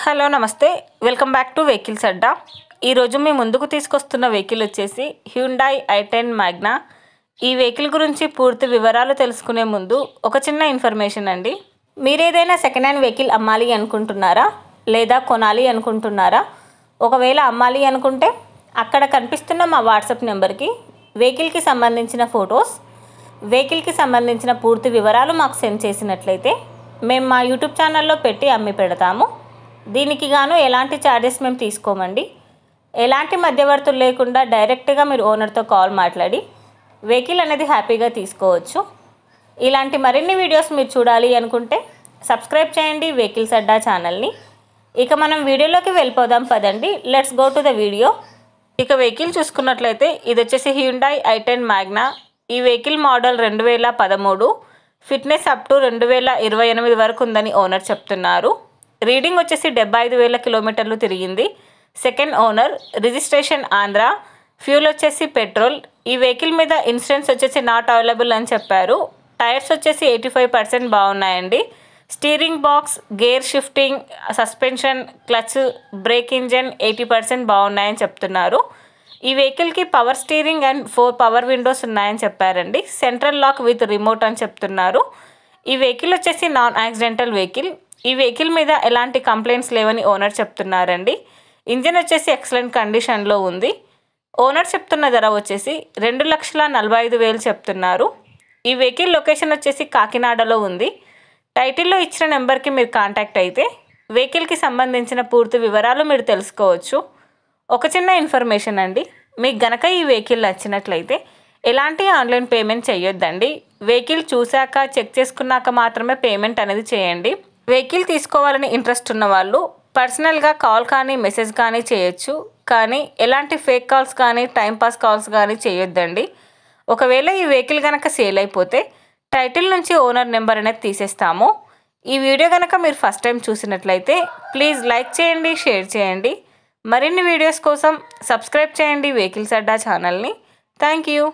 Hello నమస్తే welcome back to vehicles అడ్డా. ఈరోజు మీ ముందుకు తీసుకొస్తున్న వెహికల్ వచ్చేసి హ్యుండాయ్ i10 మ్యాగ్నా. ఈ వెహికల్ గురించి పూర్తి వివరాలు తెలుసుకునే ముందు ఒక చిన్న ఇన్ఫర్మేషన్ అండి. మీరు ఏదైనా సెకండ్ హ్యాండ్ వెహికల్ అమ్మాలి అనుకుంటున్నారా లేదా కొనాలి అనుకుంటున్నారా? ఒకవేళ అమ్మాలి అనుకుంటే అక్కడ కనిపిస్తున్న మా వాట్సాప్ నెంబర్కి వెహికల్కి సంబంధించిన ఫొటోస్, వెహికల్కి సంబంధించిన పూర్తి వివరాలు మాకు సెండ్ చేసినట్లయితే మేము మా యూట్యూబ్ ఛానల్లో పెట్టి అమ్మి పెడతాము. దీనికి గాను ఎలాంటి ఛార్జెస్ మేము తీసుకోమండి. ఎలాంటి మధ్యవర్తులు లేకుండా డైరెక్ట్గా మీరు ఓనర్తో కాల్ మాట్లాడి వెహికల్ అనేది హ్యాపీగా తీసుకోవచ్చు. ఇలాంటి మరిన్ని వీడియోస్ మీరు చూడాలి అనుకుంటే సబ్స్క్రైబ్ చేయండి వెహికల్స్ అడ్డా ఛానల్ని. ఇక మనం వీడియోలోకి వెళ్ళిపోదాం పదండి. Let's go to the video. ఇక వెహికల్ చూసుకున్నట్లయితే ఇది వచ్చేసి హ్యుండాయ్ i10 మ్యాగ్నా. ఈ vehicle model 2013, fitness up to 2028 వరకు ఉందని ఓనర్ చెప్తున్నారు. రీడింగ్ వచ్చేసి 75,000 కిలోమీటర్లు తిరిగింది. Second owner, registration Andhra, fuel వచ్చేసి పెట్రోల్. ఈ వెహికల్ మీద ఇన్సూరెన్స్ వచ్చేసి నాట్ అవైలబుల్ అని చెప్పారు. టైర్స్ వచ్చేసి 85% బాగున్నాయండి. Steering box, gear shifting, suspension, clutch, break engine 80% బాగున్నాయని చెప్తున్నారు. ఈ వెహికల్కి power steering and 4 power Windows ఉన్నాయని చెప్పారండి. సెంట్రల్ లాక్ విత్ రిమోట్ అని చెప్తున్నారు. ఈ వెహికల్ వచ్చేసి నాన్ యాక్సిడెంటల్ వెహికల్. ఈ వెహికల్ మీద ఎలాంటి కంప్లైంట్స్ లేవని ఓనర్ చెప్తున్నారండి. ఇంజిన్ వచ్చేసి ఎక్సలెంట్ కండిషన్లో ఉంది. ఓనర్ చెప్తున్న ధర వచ్చేసి 2,45,000 చెప్తున్నారు. ఈ వెహికల్ లొకేషన్ వచ్చేసి కాకినాడలో ఉంది. టైటిల్లో ఇచ్చిన నెంబర్కి మీరు కాంటాక్ట్ అయితే వెహికల్కి సంబంధించిన పూర్తి వివరాలు మీరు తెలుసుకోవచ్చు. ఒక చిన్న ఇన్ఫర్మేషన్ అండి, మీకు గనక ఈ వెహికల్ నచ్చినట్లయితే ఎలాంటి ఆన్లైన్ పేమెంట్ చేయొద్దండి. వెహికల్ చూశాక చెక్ చేసుకున్నాక మాత్రమే పేమెంట్ అనేది చేయండి. వెహికల్ తీసుకోవాలని ఇంట్రెస్ట్ ఉన్న వాళ్ళు పర్సనల్గా కాల్ కానీ మెసేజ్ కానీ చేయొచ్చు. కానీ ఎలాంటి ఫేక్ కాల్స్ కానీ టైంపాస్ కాల్స్ కానీ చేయొద్దండి. ఒకవేళ ఈ వెహికల్ కనుక సేల్ అయిపోతే టైటిల్ నుంచి ఓనర్ నెంబర్ అనేది తీసేస్తాము. ఈ వీడియో కనుక మీరు ఫస్ట్ టైం చూసినట్లయితే ప్లీజ్ లైక్ చేయండి, షేర్ చేయండి. మరిన్ని వీడియోస్ కోసం సబ్స్క్రైబ్ చేయండి వెహికల్స్ అడ్డా ఛానల్ని. Thank you.